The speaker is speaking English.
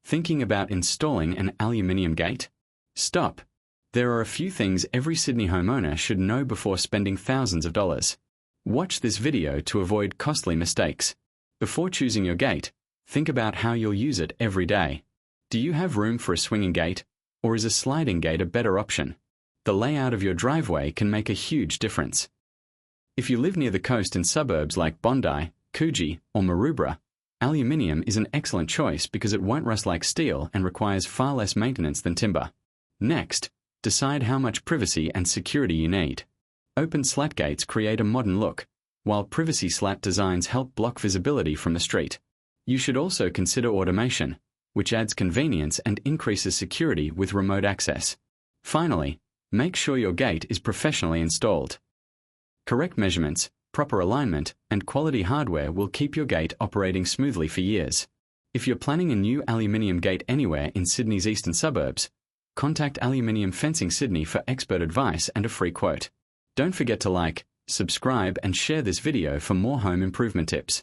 Thinking about installing an aluminium gate? Stop! There are a few things every Sydney homeowner should know before spending thousands of dollars. Watch this video to avoid costly mistakes. Before choosing your gate, think about how you'll use it every day. Do you have room for a swinging gate, or is a sliding gate a better option? The layout of your driveway can make a huge difference. If you live near the coast in suburbs like Bondi, Coogee, or Maroubra, aluminium is an excellent choice because it won't rust like steel and requires far less maintenance than timber. Next, decide how much privacy and security you need. Open slat gates create a modern look, while privacy slat designs help block visibility from the street. You should also consider automation, which adds convenience and increases security with remote access. Finally, make sure your gate is professionally installed. Correct measurements, proper alignment, and quality hardware will keep your gate operating smoothly for years. If you're planning a new aluminium gate anywhere in Sydney's eastern suburbs, contact Aluminium Fencing Sydney for expert advice and a free quote. Don't forget to like, subscribe, and share this video for more home improvement tips.